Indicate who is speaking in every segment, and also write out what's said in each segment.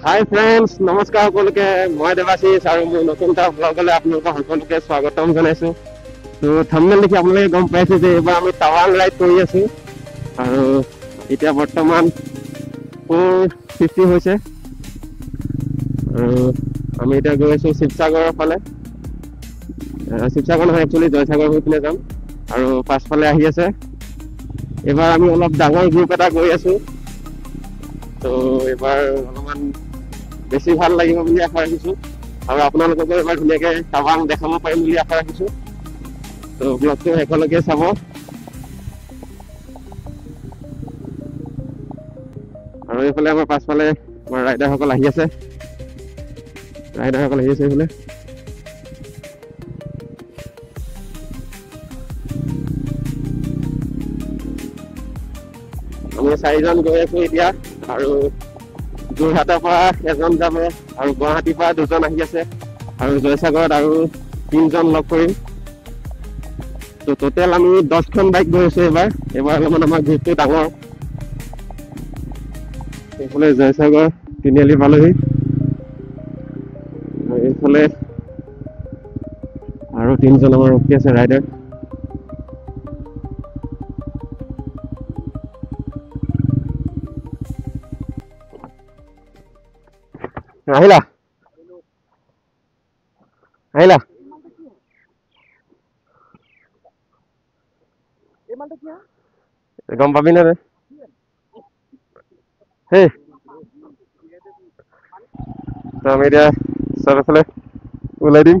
Speaker 1: হাই friends, নমস্কাৰ সকলোকে। মই দেৱাশিষ আৰু মোৰ নতুন এটা ব্লগলৈ আপোনালোকক সকলোকে স্বাগতম জনাইছোঁ। তো থাম্বনেইল দেখি আপোনালোকে গম পাইছে যে এইবাৰ আমি টাৱাং ৰাইড কৰি আছোঁ আৰু এতিয়া বৰ্তমান 4:50 হৈছে আৰু আমি এতিয়া গৈ আছোঁ শিৱসাগৰৰ ফালে। শিৱসাগৰ নহয়, একচুৱেলি জয়সাগৰ হৈ পিনে যাম আৰু পাছফালে আহি আছে। এইবাৰ আমি অলপ ডাঙৰ গ্ৰুপ এটা গৈ আছোঁ, তো এইবাৰ অলপমান বেছি ভাল লাগিব বুলি আশা ৰাখিছোঁ আৰু আপোনালোককো এবাৰ ধুনীয়াকৈ টাৱাং দেখাব পাৰিম বুলি আশা ৰাখিছোঁ। তো ব্লগটো শেষলৈকে চাব। আৰু এইফালে আমাৰ পাছফালে আমাৰ ৰাইডাৰসকল আহি আছে এইফালে। আমি 4জন গৈ আছোঁ এতিয়া আৰু যোৰহাটৰ পৰা এজন যাব আৰু গুৱাহাটীৰ পৰা 2জন আহি আছে আৰু জয়সাগৰত আৰু 3জন লগ কৰিম। তো টোটেল আমি 10খন বাইক গৈ আছোঁ এইবাৰ অলপমান আমাৰ গ্ৰুপটো ডাঙৰ। এইফালে জয়সাগৰ তিনিআলি পালোহি, এইফালে আৰু 3জন আমাৰ ৰখি আছে ৰাইডাৰ। আহিলা গম পাবি নে? সেই আমি এতিয়া চব এফালে ওলাই দিম।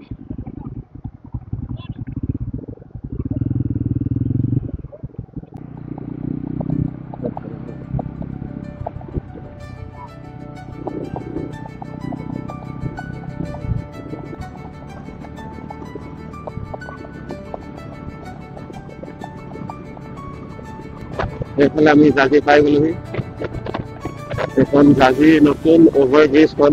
Speaker 1: এইফালে আমি জাজি পাই গ'লোহি। এখন জাজি নতুন অভাৰ ব্ৰিজখন।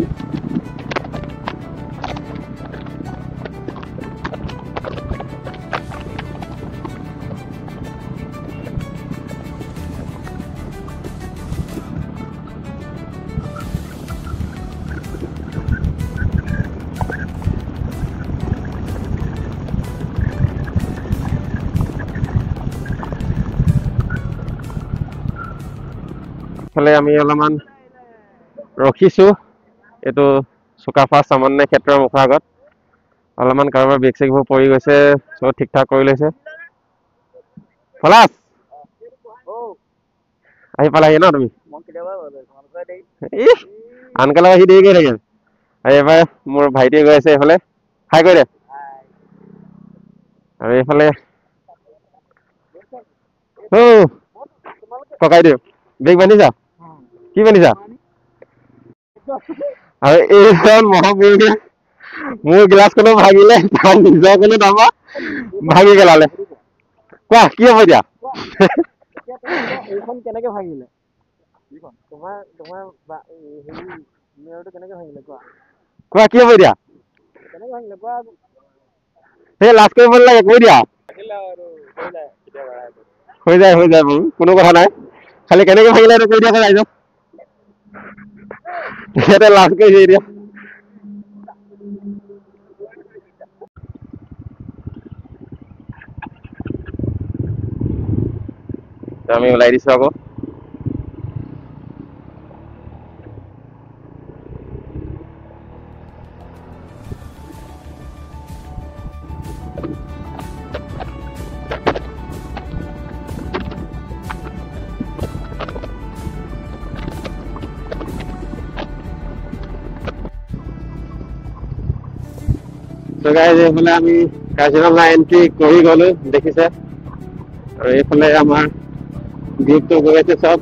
Speaker 1: ফালে আমি অলপমান ৰখিছোঁ, এইটো চুকাফা সামান্য ক্ষেত্ৰৰ মুখৰ আগত। অলপমান কাৰোবাৰ বেগ চেগবোৰ পৰি গৈছে, চব ঠিক ঠাক কৰি লৈছে। পলাশ আহি পালাহি ন তুমি? আনকালে আহি দেৰিকৈ থাকে। আৰু এইবাৰ মোৰ ভাইটিয়ে গৈ আছে এইফালে, হাই কৰি দে। আৰু এইফালে ককাই দিওঁ বেগ বান্ধিছা? কি বান্ধিছা? আৰু এইজন মহাপুৰুষে মোৰ গিলাচখনো ভাঙিলে, তাৰ নিজৰখনো তাৰপৰা ভাঙি পেলালে। কোৱা কি হ'ব এতিয়া? এইখন কেনেকে ভাঙিলে? কোৱা কি হ'ব এতিয়া? সেই লাজ কৰিব নালাগে, কৈ দিয়া। হৈ যায় বাৰু, কোনো কথা নাই। খালি কেনেকে ভাঙিলে এইটো কৈ দিয়া ৰাইজক। ইয়াতে লাজ কৰিছে এতিয়া। আমি ওলাই দিছো আকৌ। এইফালে আমি কাজিৰঙা এন্ট্ৰি কৰি গলো, দেখিছে। আৰু এইফালে আমাৰ গ্ৰুপটো গৈ আছে চব।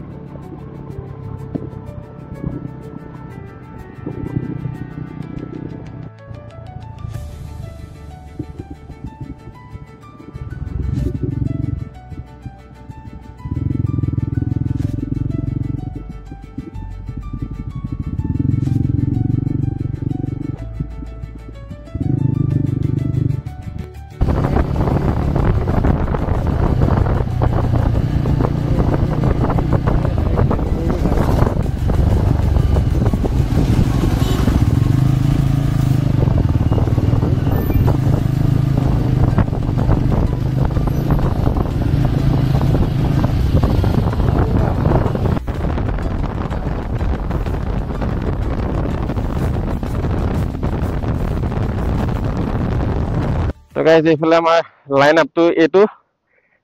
Speaker 1: তো গাইজ এইফালে আমাৰ লাইন আপটো এইটো,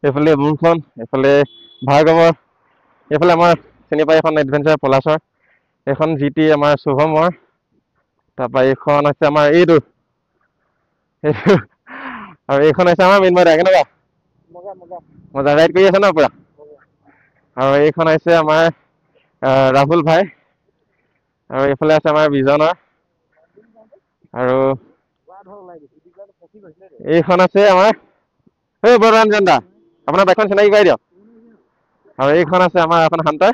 Speaker 1: এইফালে মোৰখন, এইফালে ভাৰ্গৱৰ, এইফালে আমাৰ চিনি পাই এখন এডভেঞ্চাৰ পলাশৰ, এইখন GT আমাৰ শুভমৰ, তাৰপৰা এইখন আছে আমাৰ এইটো আৰু এইখন আছে আমাৰ মেইন মজা। কেনেকুৱা মজা ৰাইড কৰি আছে ন পুৰা? আৰু এইখন আছে আমাৰ ৰাহুল ভাই, আৰু এইফালে আছে আমাৰ বিজনৰ, আৰু এইখন আছে আমাৰ এই বৰৰঞ্জন দা, আপোনাৰ বাইকখন চিনাকি কৰাই দিয়ক। আৰু এইখন আছে আমাৰ এখন হান্তাৰ,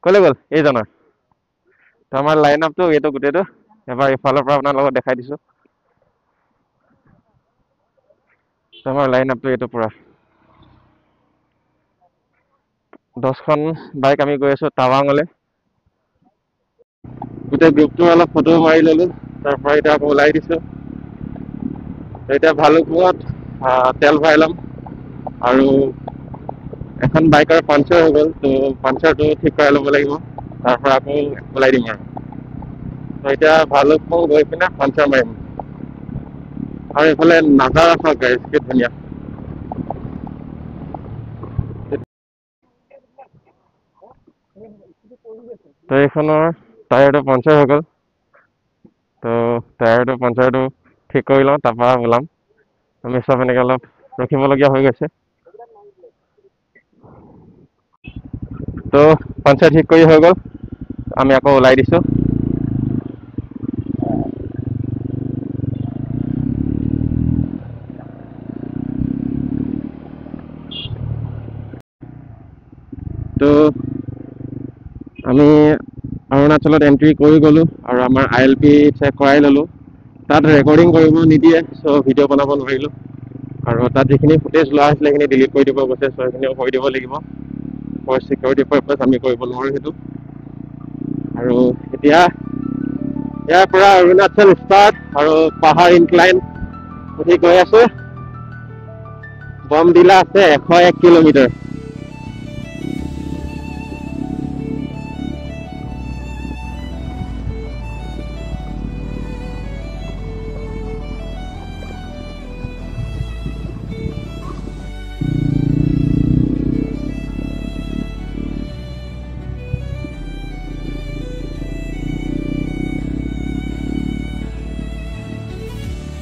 Speaker 1: ক'লে গ'ল এইজনৰ। তো আমাৰ লাইন আপটো এইটো গোটেইটো, এবাৰ ইফালৰ পৰা আপোনাৰ লগত দেখাই দিছোঁ। তো আমাৰ লাইন আপটো এইটো পুৰা 10খন বাইক আমি গৈ আছোঁ টাৱাঙলৈ। গোটেই গ্ৰুপটো অলপ ফটো মাৰি ল'লোঁ, তাৰপৰা এতিয়া আকৌ ওলাই দিছোঁ। এতিয়া ভালুকপুঙত তেল ভৰাই ল'ম, আৰু এখন বাইকৰ পাংচাৰ হৈ গ'ল, তো পাংচাৰটো ঠিক কৰাই ল'ব লাগিব, তাৰপৰা আকৌ ওলাই দিম আৰু। তো এতিয়া ভালুকপুং গৈ পিনে পাংচাৰ মাৰিম। আৰু এইফালে নাজাৰা চাওক গাইজ, কি ধুনীয়া। তো এইখনৰ টায়াৰটো পাংচাৰ হৈ গ'ল, তো টায়াৰটো পাংচাৰটো ঠিক কৰি লওঁ, তাৰপৰা ওলাম। আমি চব এনেকৈ অলপ ৰখিবলগীয়া হৈ গৈছে। তো পাংচাৰ ঠিক কৰি হৈ গ'ল, আমি আকৌ ওলাই দিছোঁ। তো আমি অৰুণাচলত এণ্ট্ৰি কৰি গ'লোঁ, আৰু আমাৰ ILP চেক কৰাই ল'লোঁ। তাত ৰেকৰ্ডিং কৰিব নিদিয়ে, চ' ভিডিঅ' বনাব নোৱাৰিলোঁ। আৰু তাত যিখিনি ফুটেজ লোৱা হৈছিলে সেইখিনি ডিলিট কৰি দিব গৈছে, চ' সেইখিনিও কৰি দিব লাগিব। ফৰ চিকিউৰিটি পাৰপাছ আমি কৰিব নোৱাৰোঁ সেইটো। আৰু এতিয়া ইয়াৰ পৰা অৰুণাচল ষ্টাৰ্ট, আৰু পাহাৰ ইনক্লাইন উঠি গৈ আছোঁ। বমডিলা আছে 101 কিলোমিটাৰ।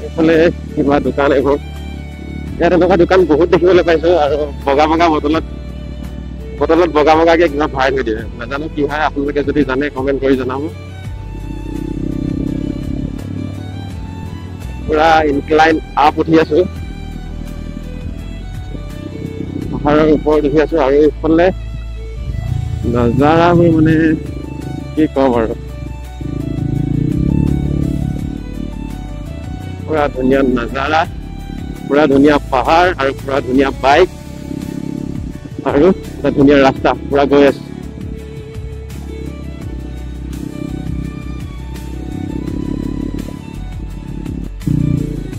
Speaker 1: এইফালে কিবা দোকান এইবোৰ, ইয়াত এনেকুৱা দোকান বহুত দেখিবলৈ পাইছোঁ, আৰু বগা বগা বটলত বগা বগাকৈ কিবা ভৰাই থৈ দিয়ে, নাজানো কি হয়। আপোনালোকে যদি জানে কমেণ্ট কৰি জনাব। পুৰা ইনক্লাইন আপ উঠি আছোঁ, পাহাৰৰ ওপৰত উঠি আছোঁ, আৰু এইফালে নাজাৰাবোৰ মানে কি ক'ম আৰু, পুৰা ধুনীয়া নাজাৰা, পুৰা ধুনীয়া পাহাৰ, আৰু পুৰা ধুনীয়া বাইক, আৰু এটা ধুনীয়া ৰাস্তা পুৰা গৈ আছে।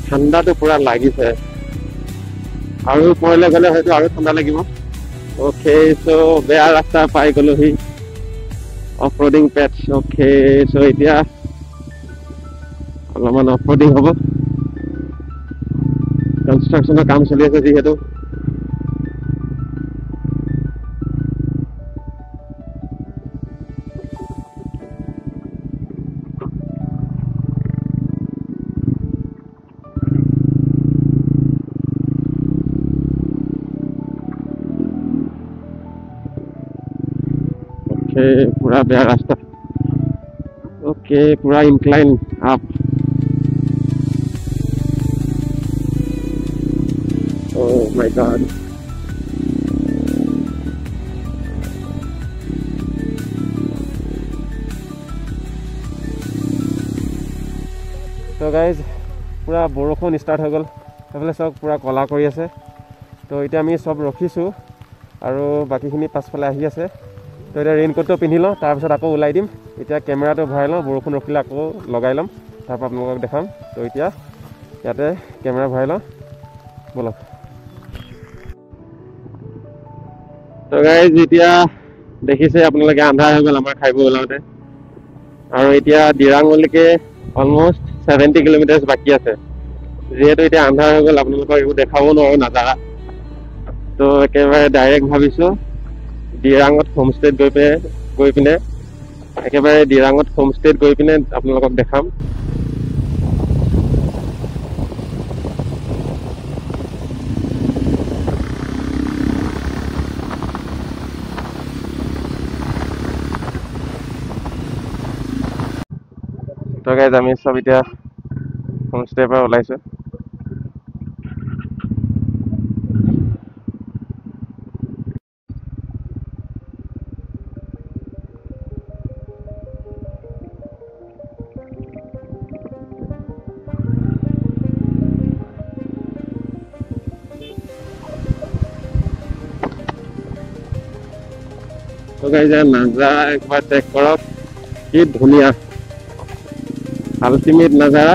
Speaker 1: ঠাণ্ডাটো পুৰা লাগিছে, আৰু ওপৰলৈ গ'লে হয়তো আৰু ঠাণ্ডা লাগিব। অ'কে, চ' বেয়া ৰাস্তা পাই গ'লোহি, অফ ৰ'ডিং পেটছ। অ'কে, চ' এতিয়া অলপমান অফ ৰ'ডিং হ'ব, কনষ্ট্ৰাকশ্যনৰ কাম চলি আছে যিহেতু। পুৰা বেয়া ৰাস্তা। অ'কে, পুৰা incline up. Oh my God. তো গাইজ পুৰা বৰষুণ ষ্টাৰ্ট হৈ গ'ল, সেইফালে চাওক পুৰা ক'লা কৰি আছে। তো এতিয়া আমি চব ৰখিছোঁ, আৰু বাকীখিনি পাছফালে আহি আছে। তো এতিয়া ৰেইনকোটটো পিন্ধি লওঁ, তাৰপিছত আকৌ ওলাই দিম। এতিয়া কেমেৰাটো ভৰাই লওঁ, বৰষুণ ৰখিলে আকৌ লগাই ল'ম, তাৰপৰা আপোনালোকক দেখাম। তো এতিয়া ইয়াতে কেমেৰা ভৰাই লওঁ, ব'লক। তো গাইজ এতিয়া দেখিছে আপোনালোকে, আন্ধাৰ হৈ গ'ল আমাৰ খাই বৈ ওলাওঁতে, আৰু এতিয়া দিৰাঙলৈকে অলমষ্ট 70 কিলোমিটাৰ বাকী আছে। যিহেতু এতিয়া আন্ধাৰ হৈ গ'ল আপোনালোকক একো দেখাব নোৱাৰো নাজাৰা, তো একেবাৰে ডাইৰেক্ট ভাবিছো দিৰাঙত হোমষ্টেত গৈ পিনে একেবাৰে দিৰাঙত হোমষ্টেত গৈ পিনে আপোনালোকক দেখাম। তো গাইজ আমি চব এতিয়া হোমষ্টেৰ পৰা ওলাইছো। তো গাইজ নাজাৰা একবাৰ চেক কৰক, কি ধুনীয়া আল্টিমেট নাজাৰা।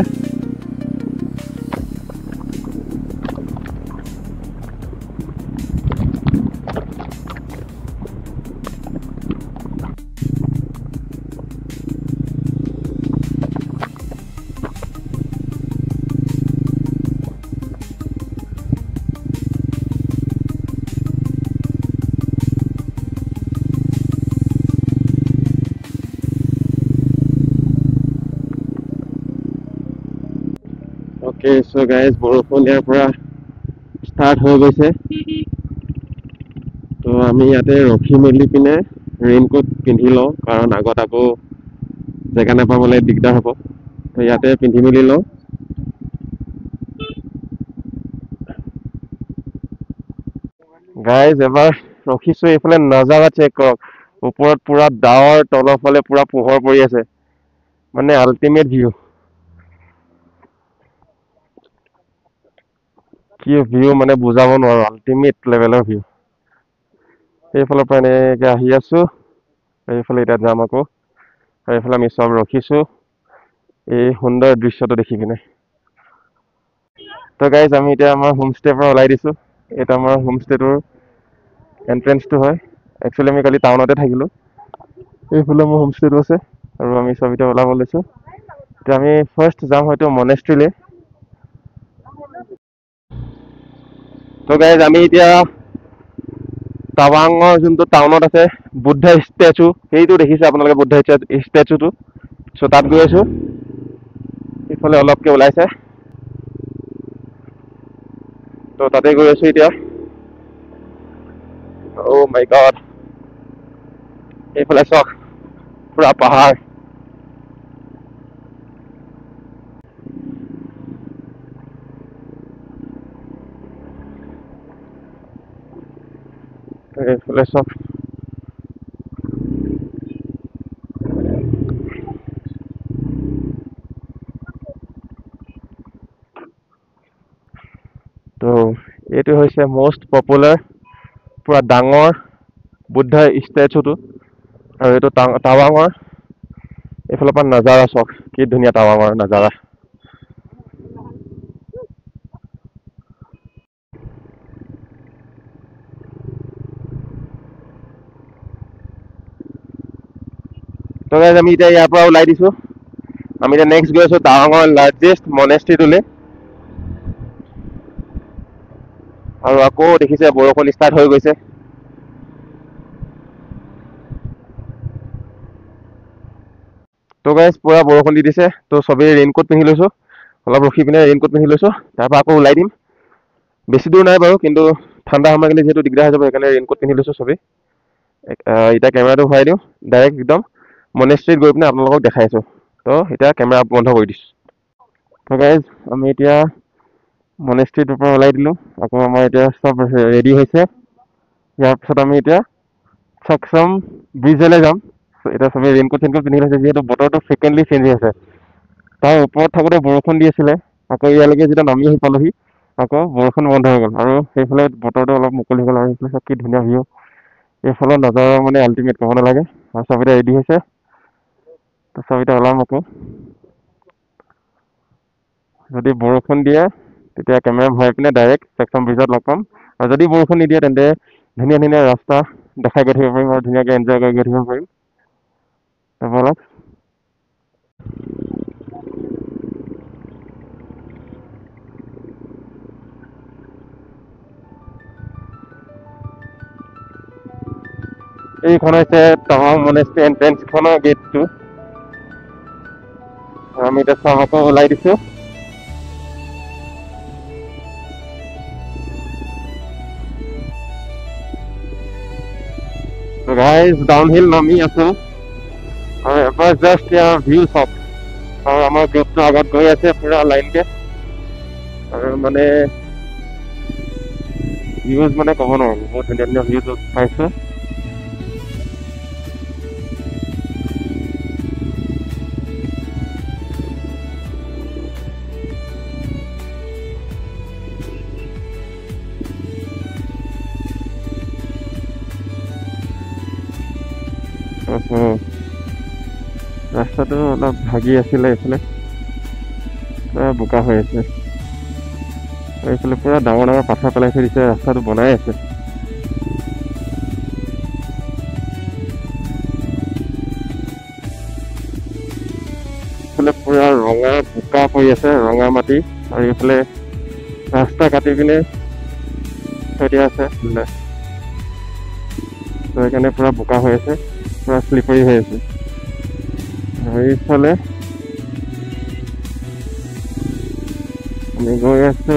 Speaker 1: অ'কে, চ' গাইজ বৰষুণ ইয়াৰ পৰা ষ্টাৰ্ট হৈ গৈছে। তো আমি ইয়াতে ৰখি মেলি পিনে ৰেইনকোট পিন্ধি লওঁ, কাৰণ আগত আকৌ জেগা নাপাবলৈ দিগদাৰ হ'ব। তো ইয়াতে পিন্ধি মেলি লওঁ। গাইজ এবাৰ ৰখিছো, এইফালে নাজাৰা চেক কৰক, ওপৰত পুৰা ডাৱৰ, তলৰ ফালে পুৰা পোহৰ পৰি আছে, মানে আল্টিমেট ভিউ। কি ভিউ মানে বুজাব নোৱাৰো, আল্টিমেট লেভেলৰ ভিউ। এইফালৰ পৰা এনেকে আহি আছো, এইফালে এতিয়া যাম আকৌ, আৰু এইফালে আমি চব ৰখিছো এই সুন্দৰ দৃশ্যটো দেখি পিনে। তো গাইজ আমি এতিয়া আমাৰ হোমষ্টেৰ পৰা ওলাই দিছো। এইটো আমাৰ হোমষ্টেটোৰ এন্ট্ৰেন্সটো হয়। একচুৱেলি আমি কালি টাউনতে থাকিলো, এইফালে মোৰ হোমষ্টেটো আছে, আৰু আমি চব এতিয়া ওলাব লৈছো। এতিয়া আমি ফাৰ্ষ্ট যাম হয়তো মনেষ্ট্ৰীলে। তো গাইজ আমি এতিয়া টাৱাঙৰ যোনটো টাউনত আছে বুদ্ধ ষ্টেচু, সেইটো দেখিছে আপোনালোকে, বুদ্ধ ষ্টেচুটো। চ' তাত গৈ আছো, ইফালে অলপকে ওলাইছে, তো তাতে গৈ আছো এতিয়া। অ' মাই গড, এইফালে চাওক পুৰা পাহাৰ। এইফালে চাওক, তো এইটো হৈছে মষ্ট পপুলাৰ পুৰা ডাঙৰ বুদ্ধ ষ্টেচুটো, আৰু এইটো টাৱাঙৰ। এইফালৰ পৰা নাজাৰা চাওক, কি ধুনীয়া টাৱাঙৰ নাজাৰা। তো গাইজ আমি এতিয়া ইয়াৰ পৰা ওলাই দিছো, আমি এতিয়া নেক্সট গৈ আছো টাৱাঙৰ লাৰ্জেষ্ট মনেষ্ট্ৰীটোলে। আৰু আকৌ দেখিছে বৰষুণ ষ্টাৰ্ট হৈ গৈছে। তো গাইজ পুৰা বৰষুণ দি দিছে, তো চবেই ৰেইনকোট পিন্ধি লৈছো, অলপ ৰখি পিনে ৰেইনকোট পিন্ধি লৈছো, তাৰপৰা আকৌ ওলাই দিম। বেছি দূৰ নাই বাৰু, কিন্তু ঠাণ্ডা সময় গ'লে যিহেতু দিগদাৰ হৈ যাব, সেইকাৰণে ৰেইনকোট পিন্ধি লৈছো চবেই। এতিয়া কেমেৰাটো ঘূৰাই দিওঁ, ডাইৰেক্ট একদম মনেষ্ট্ৰীত গৈ পিনে আপোনালোকক দেখাইছো। তো এতিয়া কেমেৰা বন্ধ কৰি দিছো। তো গাইজ আমি এতিয়া মনেষ্ট্ৰীটোৰ পৰা ওলাই দিলো, আকৌ আমাৰ এতিয়া চব ৰেডি হৈছে। ইয়াৰ পিছত আমি এতিয়া চাকচম ব্ৰিজলৈ যাম। এতিয়া চবেই ৰেইনকোট চেইনকোট পিন্ধি লৈছে, যিহেতু বতৰটো ফ্ৰিকুৱেণ্টলি চেঞ্জ হৈ আছে। তাৰ ওপৰত থাকোঁতে বৰষুণ দি আছিলে, আকৌ ইয়ালৈকে যেতিয়া নামি আহি পালোহি আকৌ বৰষুণ বন্ধ হৈ গ'ল, আৰু সেইফালে বতৰটো অলপ মুকলি হ'ল, আৰু সেইফালে চব কি ধুনীয়া ভিউ। এইফালৰ নজাৰা মানে আল্টিমেট, ক'ব নালাগে। আৰু চব এতিয়া ৰেডি হৈছে, তো চব এতিয়া ওলাম আকৌ। যদি বৰষুণ দিয়ে তেতিয়া কেমেৰা ভৰাই পিনে ডাইৰেক্ট চেকচম ব্ৰিজত লগ পাম, আৰু যদি বৰষুণ নিদিয়ে তেন্তে ধুনীয়া ধুনীয়া ৰাস্তা দেখাই গৈ থাকিব পাৰিম, আৰু ধুনীয়াকৈ এনজয় কৰি গৈ থাকিব পাৰিম। বলক। এইখন হৈছে টাৱাং মনেষ্ট্ৰী এন্ট্ৰেন্সখনৰ গেটটো। আমি এতিয়া চাওঁ আকৌ ওলাই দিছো। গাইজ ডাউনহিল নামি আছো আৰু এবাৰ জাষ্ট ভিউ চাওক। আৰু আমাৰ গ্ৰুপটো আগত গৈ আছে পুৰা লাইনকে আৰু মানে ভিউজ মানে ক'ব নোৱাৰো, বহুত ধুনীয়া ধুনীয়া ভিউজ পাইছো। ৰাস্তাটো অলপ ভাগি আছিলে, এইফালে পুৰা বোকা হৈ আছে। এইফালে পুৰা ডাঙৰ ডাঙৰ পাথৰ পেলাই থৈ দিছে, ৰাস্তাটো বনাই আছে। এইফালে পুৰা ৰঙা বোকা পৰি আছে, ৰঙা মাটি, আৰু এইফালে ৰাস্তা কাটি পিনে থৈ দিয়া আছে। সেইকাৰণে পুৰা বোকা হৈ আছে, পুৰা শ্লিপাৰী হৈ আছে। আৰু এইফালে আমি গৈ আছো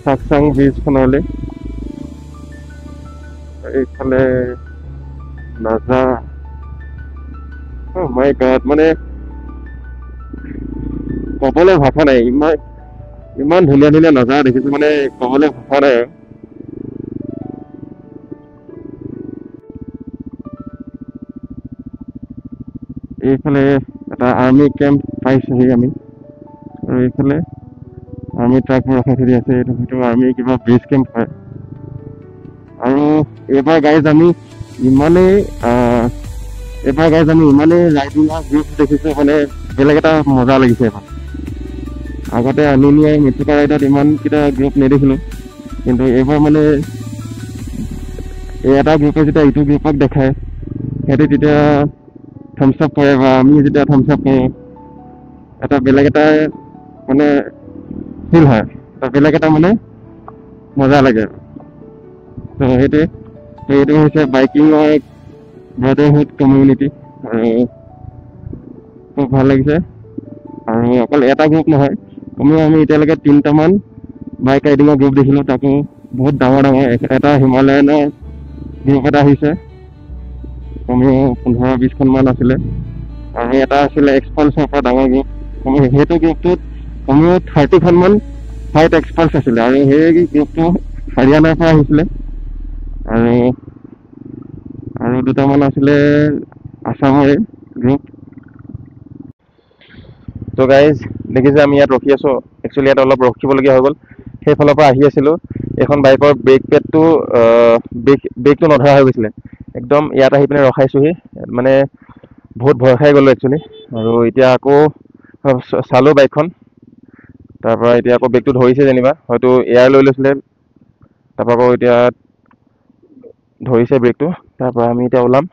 Speaker 1: চাকচাং ব্ৰিজখনলৈ। এইফালে নাজা মাই গড, মানে কবলৈ ভাষা নাই, ইমান ধুনীয়া ধুনীয়া নাজাৰা দেখিছো, মানে কবলৈ ভাষা নাই। এইফালে এটা আৰ্মি কেম্প পাইছোহি আমি, আৰু এইফালে আৰ্মি ট্ৰাকবোৰ ৰখাই থৈ আছে। এইটো আৰ্মি কিবা বেছ কেম্প হয়। আৰু এইবাৰ গাইজ আমি ইমানেই ৰাইডিঙৰ গ্ৰুপ দেখিছো, মানে বেলেগ এটা মজা লাগিছে এবাৰ। আগতে আনিনিয়াই মেট্ৰিকা ৰাইডত ইমানকেইটা গ্ৰুপ নেদেখিলো, কিন্তু এইবাৰ মানে এটা গ্ৰুপে যেতিয়া ইটো গ্ৰুপক দেখায়, সিহঁতে তেতিয়া থামছ আপ কৰে, বা আমি যেতিয়া থামছ আপ কৰোঁ, এটা বেলেগ এটা মানে ফিল হয়, এটা বেলেগ এটা মানে মজা লাগে। ত' সেইটো হৈছে বাইকিঙৰ ব্ৰাডাৰহুড কমিউনিটি, আৰু খুব ভাল লাগিছে। আৰু অকল এটা গ্ৰুপ নহয়, কমেও আমি এতিয়ালৈকে 3টামান বাইক ৰাইডিঙৰ গ্ৰুপ দেখিলোঁ, তাকো বহুত ডাঙৰ ডাঙৰ। এটা হিমালয়ানৰ গ্ৰুপ এটা আহিছে, কমেও 15-20খনমান আছিলে, আৰু এটা আছিলে এক্সপালছৰ পৰা ডাঙৰ গ্ৰুপ। সেইটো গ্ৰুপটোত কমেও 30খনমান ফাইট এক্সপালছ আছিলে, আৰু সেই গ্ৰুপটো হাৰিয়ানাৰ পৰা আহিছিলে, আৰু 2টামান আছিলে আছামৰে গ্ৰুপ। তো গাইজ দেখিছে আমি ইয়াত ৰখি আছো, একচুৱেলি ইয়াত অলপ ৰখিবলগীয়া হৈ গ'ল। সেইফালৰ পৰা আহি আছিলো, এখন বাইকৰ ব্ৰেকটো নধৰা হৈ গৈছিলে, একদম ইয়াত আহি পিনে ৰখাইছোহি, মানে বহুত ভয় খাই গ'লো একচুৱেলি। আৰু এতিয়া আকৌ চালো বাইকখন, তাৰপৰা এতিয়া আকৌ ব্ৰেকটো ধৰিছে যেনিবা, হয়তো এয়াৰ লৈ লৈছিলে, তাৰপৰা আকৌ এতিয়া ধৰিছে ব্ৰেকটো। তাৰপৰা আমি এতিয়া ওলাম,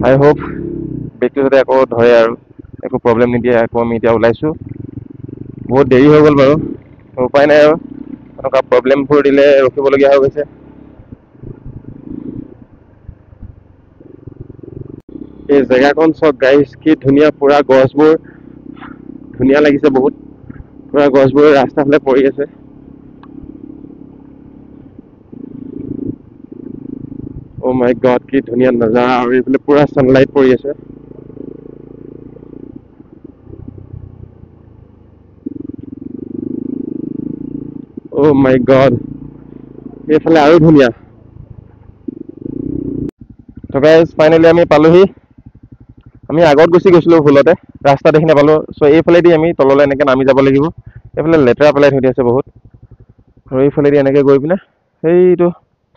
Speaker 1: আই হোপ ব্ৰেকটো যাতে আকৌ ধৰে আৰু একো প্ৰব্লেম নিদিয়ে। আকৌ আমি এতিয়া ওলাইছোঁ, বহুত দেৰি হৈ গ'ল বাৰু, উপায় নাই আৰু এনেকুৱা প্ৰব্লেমবোৰ দিলে ৰখিবলগীয়া হৈ গৈছে। এই জেগাখন চব গাইজ, কি ধুনীয়া, পুৰা গছবোৰ ধুনীয়া লাগিছে বহুত, পুৰা গছবোৰ ৰাস্তা ফালে পৰি আছে। অ' মাই গড, কি ধুনীয়া নাজাৰা, আৰু এইফালে পুৰা ছানলাইট পৰি আছে। অ' মাই গড, এইফালে আৰু ধুনীয়া। তো গাইজ ফাইনেলি আমি পালোহি। আমি আগত গুচি গৈছিলো ভুলতে, ৰাস্তা দেখি নাপালো। চ' এইফালেদি আমি তললৈ এনেকৈ নামি যাব লাগিব। এইফালে লেতেৰা পেলাই থৈ আছে বহুত, আৰু এইফালেদি এনেকৈ গৈ পিনে সেইটো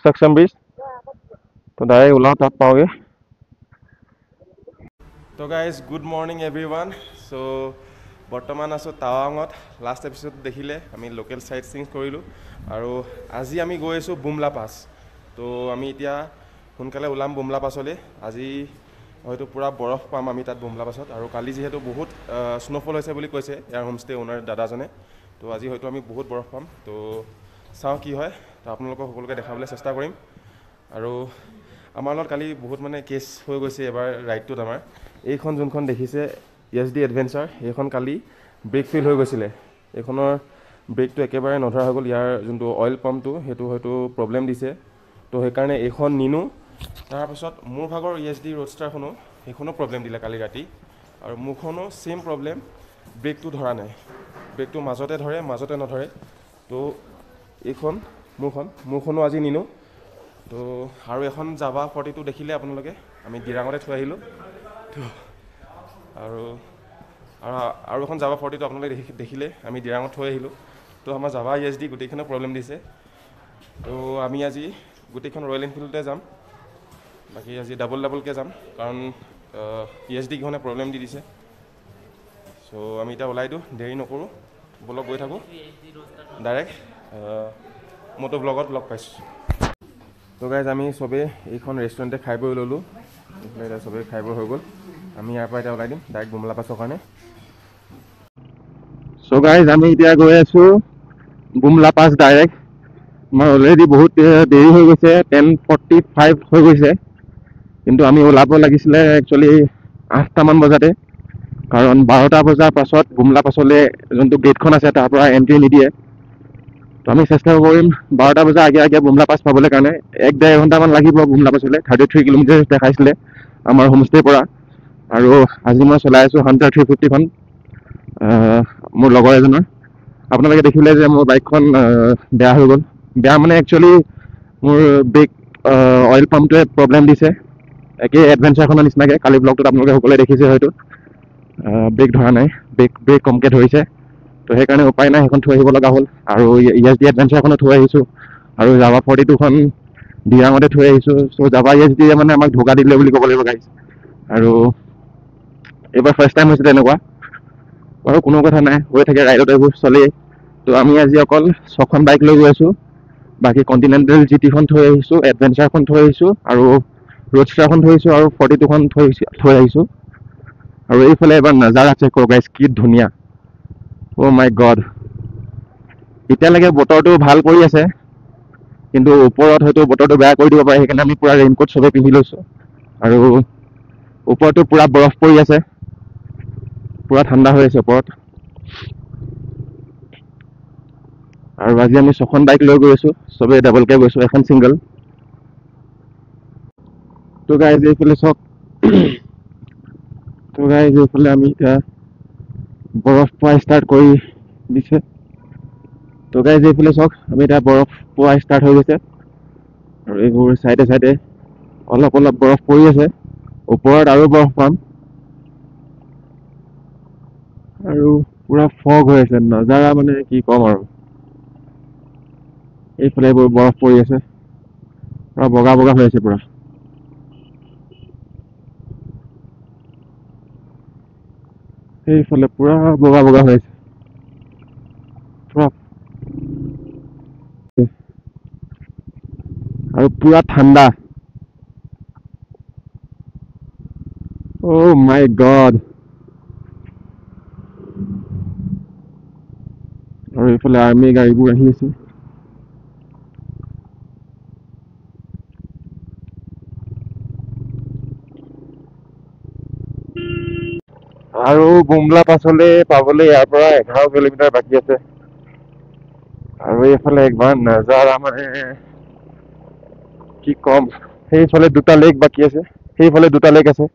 Speaker 1: চাকচাং ব্ৰিজ, তো ডাইৰেক্ট ওলাওঁ, তাত পাওঁগৈ। তো গাইজ গুড মৰ্ণিং এভৰিৱান। চ' বৰ্তমান আছোঁ টাৱাঙত। লাষ্ট এপিছ'ড দেখিলে আমি লোকেল চাইট চিং কৰিলোঁ, আৰু আজি আমি গৈ আছোঁ বুমলা পাছ। তো আমি এতিয়া সোনকালে ওলাম বুমলা পাছলৈ। আজি হয়তো পূৰা বৰফ পাম আমি তাত বুমলা পাছত, আৰু কালি যিহেতু বহুত স্ন'ফল হৈছে বুলি কৈছে ইয়াৰ হোমষ্টে অ'নাৰ দাদাজনে, তো আজি হয়তো আমি বহুত বৰফ পাম। তো চাওঁ কি হয়, তো আপোনালোকক সকলোকে দেখাবলৈ চেষ্টা কৰিম।
Speaker 2: আৰু আমাৰ লগত কালি বহুত মানে কেছ হৈ গৈছে এবাৰ ৰাইডটোত আমাৰ এইখন যোনখন দেখিছে ESD এডভেঞ্চাৰ এইখন কালি ব্ৰেক ফেইল হৈ গৈছিলে এইখনৰ ব্ৰেকটো একেবাৰে নধৰা হৈ গ'ল ইয়াৰ যোনটো অইল পাম্পটো সেইটো হয়তো প্ৰব্লেম দিছে তো সেইকাৰণে এইখন নিনো তাৰপাছত মোৰ ভাগৰ ESD ৰোডষ্টাৰখনো সেইখনো প্ৰব্লেম দিলে কালি ৰাতি আৰু মোৰখনো ছেইম প্ৰব্লেম ব্ৰেকটো ধৰা নাই ব্ৰেকটো মাজতে ধৰে মাজতে নধৰে তো এইখন মোৰখনো আজি নিনো তো আৰু এখন জাভা 42 দেখিলে আপোনালোকে আমি দিৰাঙতে থৈ আহিলোঁ তো আৰু এখন জাভা 42 আপোনালোকে দেখিলে আমি দিৰাঙত থৈ আহিলোঁ তো আমাৰ জাভা ESD গোটেইখনে প্ৰব্লেম দিছে তো আমি আজি গোটেইখন ৰয়েল এনফিল্ডতে যাম বাকী আজি ডাবলকৈ যাম কাৰণ ESD কেইখনে প্ৰব্লেম দি দিছে চ' আমি এতিয়া ওলাই দিওঁ দেৰি নকৰোঁ বলক গৈ থাকোঁ ডাইৰেক্ট মটো ব্লগত লগ পাইছোঁ তো গাইজ আমি চবেই এইখন ৰেষ্টুৰেণ্টে খাই বৈ ল'লোঁ এতিয়া চবেই খাই বৈ হৈ গ'ল আমি ইয়াৰ পৰা এতিয়া ওলাই দিম ডাইৰেক্ট বুমলা পাছৰ কাৰণে
Speaker 1: চ' গাইজ আমি এতিয়া গৈ আছোঁ বুমলা পাছ ডাইৰেক্ট আমাৰ অলৰেডি বহুত দেৰি হৈ গৈছে 10:45 হৈ গৈছে কিন্তু আমি ওলাব লাগিছিলে একচুৱেলি 8টামান বজাতে কাৰণ 12টা বজাৰ পাছত বুমলা পাছলৈ যোনটো গেটখন আছে তাৰ পৰা এণ্ট্ৰি নিদিয়ে তো আমি চেষ্টা কৰিম 12টা বজাৰ আগে আগে বুমলা পাছ পাবলৈ কাৰণে 1-1.5 ঘণ্টামান লাগিব বুমলা পাছলৈ 33 কিলোমিটাৰ দেখাইছিলে আমাৰ হোমষ্টেৰ পৰা আৰু আজি মই চলাই আছোঁ হাণ্টাৰ 350খন মোৰ লগৰ এজনৰ আপোনালোকে দেখিলে যে মোৰ বাইকখন বেয়া হৈ গ'ল বেয়া মানে একচুৱেলি মোৰ ব্ৰেক অইল পাম্পটোৱে প্ৰব্লেম দিছে একেই এডভেঞ্চাৰখনৰ নিচিনাকৈ কালি ব্লগটোত আপোনালোকে সকলোৱে দেখিছে হয়তো ব্ৰেক ধৰা নাই ব্ৰেক কমকৈ ধৰিছে তো সেইকাৰণে উপায় নাই সেইখন থৈ আহিব লগা হ'ল আৰু ESD এডভেঞ্চাৰখনো থৈ আহিছোঁ আৰু জাভা 42খন দিৰাঙতে থৈ আহিছোঁ চ' জাভা ESD মানে আমাক ধোকা দিলে বুলি ক'ব লাগিব গাইজ আৰু এইবাৰ ফাৰ্ষ্ট টাইম হৈছে তেনেকুৱা বাৰু কোনো কথা নাই হৈ থাকে ৰাইডত এইবোৰ চলেই তো আমি আজি অকল 6খন বাইক লৈ গৈ আছোঁ বাকী কণ্টিনেণ্টেল GT-খন থৈ আহিছোঁ এডভেঞ্চাৰখন থৈ আহিছোঁ আৰু ৰোডষ্টাৰখন থৈ আহিছোঁ আৰু 42খন থৈ আহিছোঁ আৰু এইফালে এবাৰ নাজাৰা চেক কৰক গাইজ কি ধুনীয়া অ' মাই গড এতিয়ালৈকে বতৰটো ভাল কৰি আছে কিন্তু ওপৰত হয়তো বতৰটো বেয়া কৰি দিব পাৰে সেইকাৰণে আমি পূৰা ৰেইনকোট চবেই পিন্ধি লৈছোঁ আৰু ওপৰতো পূৰা বৰফ পৰি আছে পূৰা ঠাণ্ডা হৈ আছে ওপৰত আৰু আজি আমি 6খন বাইক লৈ গৈ আছোঁ চবেই ডাবলকৈ গৈছোঁ এখন ছিংগল তো গাইজ এইফালে চাওক তো গাইজ এইফালে আমি এতিয়া বৰফ পোৱা ষ্টাৰ্ট কৰি দিছে তো গাইজ এইফালে চাওক আমি এতিয়া বৰফ পোৱা ষ্টাৰ্ট হৈ গৈছে আৰু এইবোৰ চাইডে চাইডে অলপ অলপ বৰফ পৰি আছে ওপৰত আৰু বৰফ পাম আৰু পুৰা ফগ হৈ আছে নজাৰা মানে কি ক'ম আৰু এইফালে এইবোৰ বৰফ পৰি আছে পুৰা বগা বগা হৈ আছে পুৰা সেইফালে পুৰা বগা বগা হৈ আছে পুৰা আৰু পুৰা ঠাণ্ডা অ' মাই গড আৰু এইফালে আৰ্মি গাড়ীবোৰ আহি আছে আৰু বুমলা পাছলৈ পাবলৈ ইয়াৰ পৰা 11 কিলোমিটাৰ বাকী আছে আৰু এইফালে একবাৰ নাজাৰা মানে কি ক'ম সেইফালে 2টা লেক বাকী আছে সেইফালে 2টা লেক আছে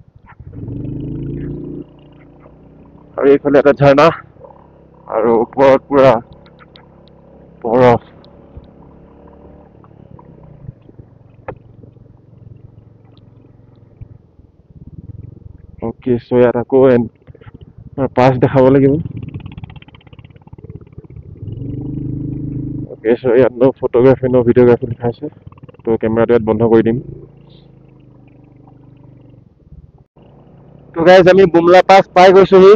Speaker 1: আৰু এইফালে এটা ঝৰ্ণা আৰু ওপৰত পুৰা বৰফ অ'কে চ' ইয়াত আকৌ পাছ দেখাব লাগিব অ'কে চ' ইয়াত ন ফটোগ্ৰাফী ন ভিডিঅ'গ্ৰাফী লিখাইছে তো কেমেৰাটো ইয়াত বন্ধ কৰি দিম তো গাইজ আমি বুমলা পাছ পাই গৈছোহি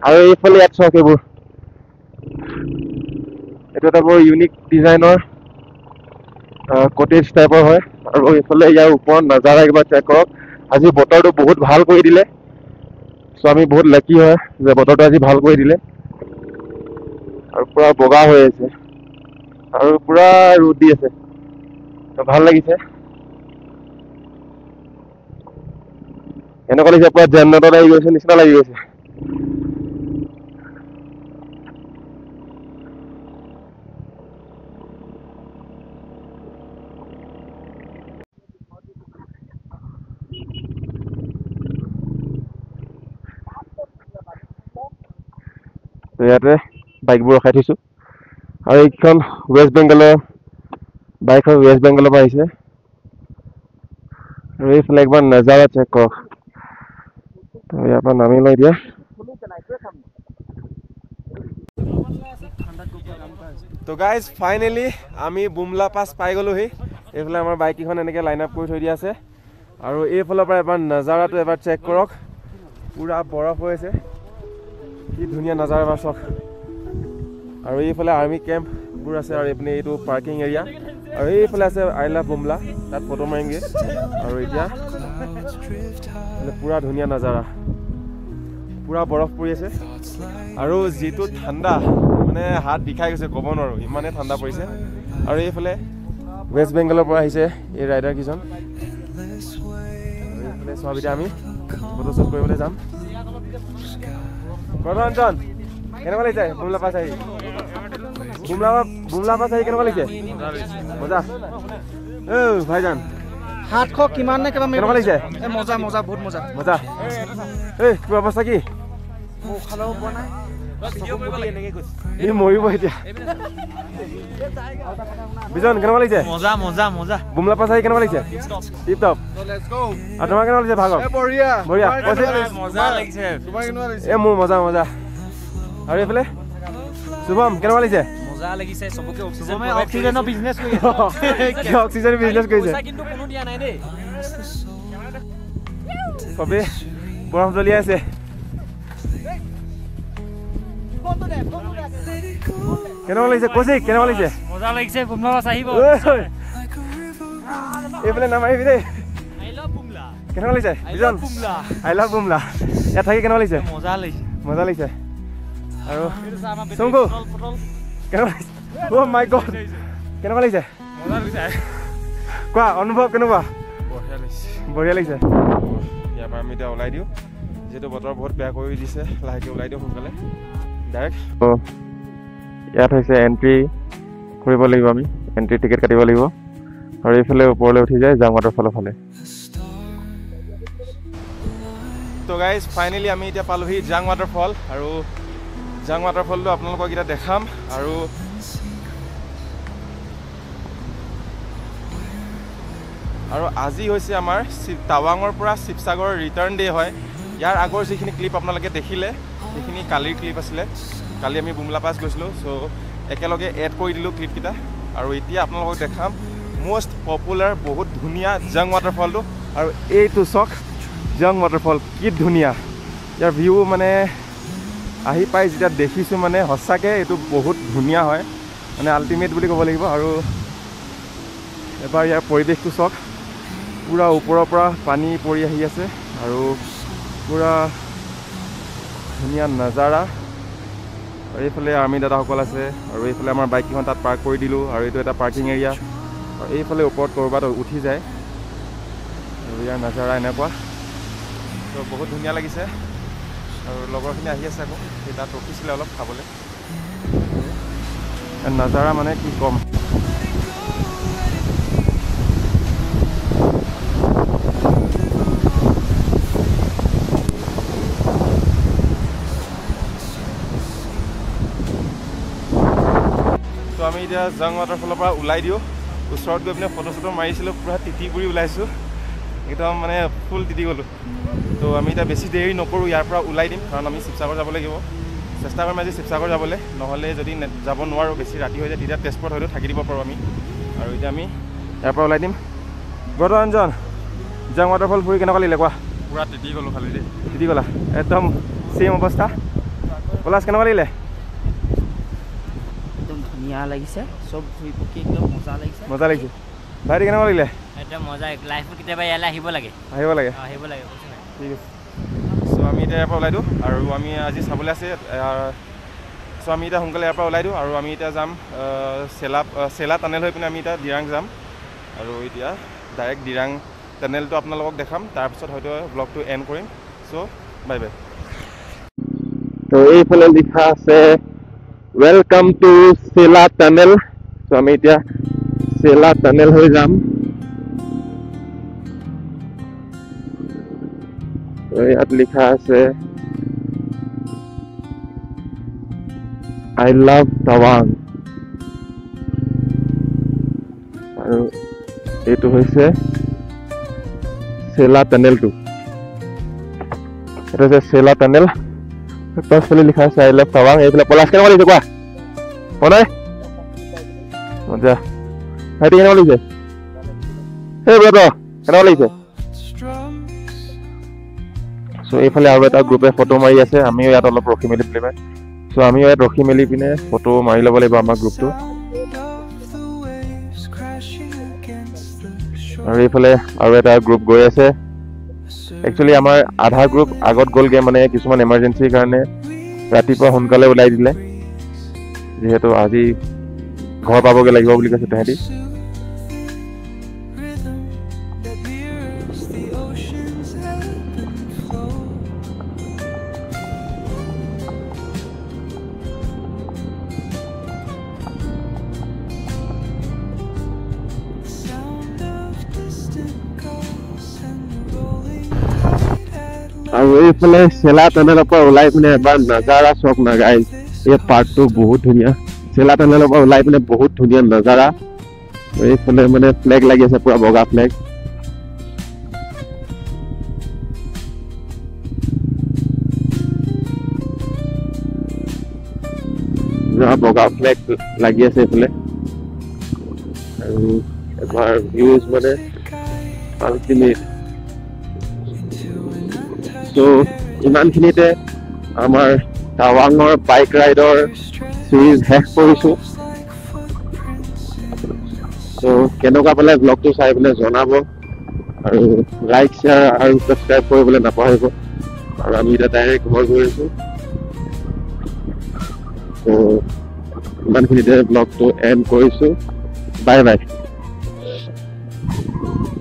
Speaker 1: আৰু এইফালে ইয়াত চাওক এইবোৰ এইটো এটা বৰ ইউনিক ডিজাইনৰ কটেজ টাইপৰ হয় আৰু এইফালে ইয়াৰ ওপৰত নাজাৰা একবাৰ চেক কৰক আজি বতৰটো বহুত ভাল কৰি দিলে চ' আমি বহুত লাকি হয় যে বতৰটো আজি ভাল কৰি দিলে আৰু পুৰা বগা হৈ আছে আৰু পুৰা ৰ'দ দি আছে তো ভাল লাগিছে কেনেকুৱা লাগিছে পুৰা জেনেৰেটত আহি গৈছে নিচিনা লাগি গৈছে ইয়াতে বাইকবোৰ ৰখাই থৈছো আৰু এইখন ৱেষ্ট বেংগলৰ বাইক হয় ৱেষ্ট বেংগলৰ পৰা আহিছে আৰু এইফালে একবাৰ নজাৰা চেক কৰক তো ইয়াৰ পৰা নামি লওঁ এতিয়া তো গাইজ ফাইনেলি আমি বুমলা পাছ পাই গ'লোহি এইফালে আমাৰ বাইককেইখন এনেকৈ লাইন আপ কৰি থৈ দিয়া আছে আৰু এইফালৰ পৰা এবাৰ নজাৰাটো এবাৰ চেক কৰক পুৰা বৰফ হৈ আছে কি ধুনীয়া নজাৰা এবাৰ চাওক আৰু এইফালে আৰ্মি কেম্পবোৰ আছে আৰু এইপিনে এইটো পাৰ্কিং এৰিয়া আৰু এইফালে আছে আই লাভ বুমলা তাত ফটো মাৰিমগৈ আৰু এতিয়া পুৰা ধুনীয়া নজাৰা পুৰা বৰফ পৰি আছে আৰু যিটো ঠাণ্ডা মানে হাত বিষাই গৈছে ক'ব নোৱাৰোঁ ইমানেই ঠাণ্ডা পৰিছে আৰু এইফালে ৱেষ্ট বেংগলৰ পৰা আহিছে এই ৰাইডাৰ কেইজন এইফালে চোৱা এতিয়া আমি ফটো শ্বুট কৰিবলৈ যাম গণৰঞ্জন কেনেকুৱা লাগিছে বুমলা পাছ আহি বুমলা পাছ আহি কেনেকুৱা লাগিছে মজা ভাইজান
Speaker 3: 700 কিমান নে কিবা
Speaker 1: কেনেকুৱা লাগিছে
Speaker 3: মজা মজা বহুত মজা
Speaker 1: মজা এই তোৰ অৱস্থা কি
Speaker 3: খালেও পোৱা নাই
Speaker 1: মৰিব এতিয়া বিজন কেনেকুৱা লাগিছে
Speaker 3: মজা মজা মজা
Speaker 1: বুমলা পাছ আহি কেনেকুৱা লাগিছে টিপ টপ আৰু তোমাৰ কেনেকুৱা লাগিছে ভাগৰ
Speaker 3: বঢ়িয়া
Speaker 1: বঢ়িয়া
Speaker 3: মজা লাগিছে তোমাৰ কেনেকুৱা লাগিছে
Speaker 1: মোৰ মজা মজা আৰু এইফালে শুভম কেনেকুৱা লাগিছে
Speaker 3: মজা লাগিছে সবকে অক্সিজেনৰ বিজনেছ কৰি
Speaker 1: আছে অক্সিজেনৰ বিজনেছ কৰিছে
Speaker 3: কিন্তু কোনো দিয়া নাই দেই
Speaker 1: সবে বৰফ জ্বলি আছে কেনেকুৱা লাগিছে কৌশিক কেনেকুৱা লাগিছে
Speaker 3: মজা লাগিছে বুমলা পাছ আহিব
Speaker 1: এইফালে নামাৰিবি দেই কেনেকুৱা লাগিছে বিজন আই লাভ বুমলা ইয়াত থাকি কেনেকুৱা লাগিছে
Speaker 3: মজা লাগিছে
Speaker 1: মজা লাগিছে আৰু চংকু কেনেকুৱা লাগিছে অ' মাই গড কেনেকুৱা লাগিছে কোৱা অনুভৱ কেনেকুৱা বঢ়িয়া লাগিছে ইয়াৰ পৰা আমি এতিয়া ওলাই দিওঁ যিহেতু বতৰ বহুত বেয়া কৰি দিছে লাহেকৈ ওলাই দিওঁ সোনকালে ডাইৰেক্ট ইয়াত হৈছে এণ্ট্ৰি কৰিব লাগিব আমি এণ্ট্ৰি টিকেট কাটিব লাগিব আৰু এইফালে ওপৰলৈ উঠি যায় জাং ৱাটাৰফলৰ ফালে তো গাইজ ফাইনেলি আমি এতিয়া পালোহি জাং ৱাটাৰফল আৰু জাং ৱাটাৰফলটো আপোনালোকক এতিয়া দেখাম আৰু আজি হৈছে আমাৰ টাৱাঙৰ পৰা শিৱসাগৰ ৰিটাৰ্ণ ডে হয় ইয়াৰ আগৰ যিখিনি ক্লিপ আপোনালোকে দেখিলে সেইখিনি কালিৰ ক্লিপ আছিলে কালি আমি বুমলা পাছ গৈছিলোঁ চ' একেলগে এড কৰি দিলোঁ ক্লিপকেইটা আৰু এতিয়া আপোনালোকক দেখাম মষ্ট পপুলাৰ বহুত ধুনীয়া জাং ৱাটাৰফলটো আৰু এইটো চাওক জাং ৱাটাৰফল কি ধুনীয়া ইয়াৰ ভিউ মানে আহি পাই যেতিয়া দেখিছোঁ মানে সঁচাকৈ এইটো বহুত ধুনীয়া হয় মানে আল্টিমেট বুলি ক'ব লাগিব আৰু এবাৰ ইয়াৰ পৰিৱেশটো চাওক পুৰা ওপৰৰ পৰা পানী পৰি আহি আছে আৰু পুৰা ধুনীয়া নজাৰা আৰু এইফালে আৰ্মি দাদাসকল আছে আৰু এইফালে আমাৰ বাইককেইখন তাত পাৰ্ক কৰি দিলোঁ আৰু এইটো এটা পাৰ্কিং এৰিয়া আৰু এইফালে ওপৰত ক'ৰবাত উঠি যায় আৰু ইয়াৰ নজাৰা এনেকুৱা তো বহুত ধুনীয়া লাগিছে আৰু লগৰখিনি আহি আছে আকৌ সেই তাত ৰখিছিলে অলপ খাবলৈ নজাৰা মানে কি ক'ম তো আমি এতিয়া জাং ৱাটাৰফলৰ পৰা ওলাই দিওঁ ওচৰত গৈ পিনে ফটো চটো মাৰিছিলোঁ পুৰা তিতি কৰি ওলাইছোঁ একদম মানে ফুল তিতি গ'লোঁ তো আমি এতিয়া বেছি দেৰি নকৰোঁ ইয়াৰ পৰা ওলাই দিম কাৰণ আমি শিৱসাগৰ যাব লাগিব চেষ্টা কৰিম আজি শিৱসাগৰ যাবলৈ নহ'লে যদি যাব নোৱাৰোঁ বেছি ৰাতি হৈ যায় তেতিয়া তেজপুৰত হয়তো থাকি দিব পাৰোঁ আমি আৰু এতিয়া আমি ইয়াৰ পৰা ওলাই দিম গণৰঞ্জন জাং ৱাটাৰফল ফুৰি কেনেকুৱা লাগিলে কোৱা পুৰা তিতি গ'লোঁ খালি দেই তিতি গ'লা একদম ছেইম অৱস্থা পলাশ কেনেকুৱা লাগিলে
Speaker 3: ধুনীয়া লাগিছে চব ঘূৰি পকি একদম মজা লাগিছে
Speaker 1: ভাইটি কেনেকুৱা লাগিলে
Speaker 3: একদম মজা লাইফত কেতিয়াবা ইয়ালৈ আহিব লাগে
Speaker 1: ঠিক আছে চ' আমি এতিয়া ইয়াৰ পৰা ওলাই দিওঁ আৰু আমি আজি চাবলৈ আছে চ' আমি এতিয়া সোনকালে ইয়াৰ পৰা ওলাই দিওঁ আৰু আমি এতিয়া যাম চেলা টানেল হৈ পিনে আমি এতিয়া দিৰাং যাম আৰু এতিয়া ডাইৰেক্ট দিৰাং
Speaker 2: টানেলটো আপোনালোকক দেখাম, তাৰপিছত হয়তো ব্লগটো এণ্ড কৰিম। চ' বাই বাই।
Speaker 1: তো এইফালে লিখা আছে ৱেলকাম টু চেলা টানেল। তো আমি এতিয়া চেলা টানেল হৈ যাম। ইয়াত লিখা আছে আই লাভ টাৱাং, আৰু এইটো হৈছে চেলা টানেলটো। এটা হৈছে চেলা টানেল, পাছফালে লিখা আছে আই লাভ টাৱাং। এইফালে পলাশ কেনেকুৱা লাগিছে কোৱা? নাই মজা। ভাইটি কেনেকুৱা লাগিছে? এই ব্ৰত কেনেকুৱা লাগিছে? চ' এইফালে আৰু এটা গ্ৰুপে ফটো মাৰি আছে, আমিও ইয়াত অলপ ৰখি মেলি পেলাই। চ' আমিও ইয়াত ৰখি মেলি পিনে ফটো মাৰি ল'ব লাগিব আমাৰ গ্ৰুপটো। আৰু এইফালে আৰু এটা গ্ৰুপ গৈ আছে। একচুৱেলি আমাৰ আধা গ্ৰুপ আগত গ'লগে, মানে কিছুমান এমাৰ্জেঞ্চিৰ কাৰণে ৰাতিপুৱা সোনকালে ওলাই দিলে, যিহেতু আজি ঘৰ পাবগৈ লাগিব বুলি কৈছে তেহেঁতি। আৰু এইফালে চেলা টানেলৰ পৰা ওলাই পিনে এবাৰ নাজাৰা চক না গাইজ। এই পাৰ্কটো বহুত ধুনীয়া। চেলা টানেলৰ পৰা ওলাই পিনে বহুত ধুনীয়া নাজাৰা। এইফালে মানে ফ্লেগ লাগি আছে, পুৰা বগা ফ্লেগ। বগা ফ্লেগ লাগি আছে এইফালে। আৰু এবাৰ ভিউজ মানে আল্টিমেট। চ' ইমানখিনিতে আমাৰ টাৱাঙৰ বাইক ৰাইডৰ চিৰিজ শেষ কৰিছোঁ। চ' কেনেকুৱা পালে ব্লগটো চাই পেলাই জনাব, আৰু লাইক শ্বেয়াৰ আৰু ছাবস্ক্ৰাইব কৰিবলৈ নাপাহৰিব। আৰু আমি এতিয়া ডাইৰেক্ট ঘৰ গৈ আছোঁ। চ' ইমানখিনিতে ব্লগটো এণ্ড কৰিছোঁ। Bye bye.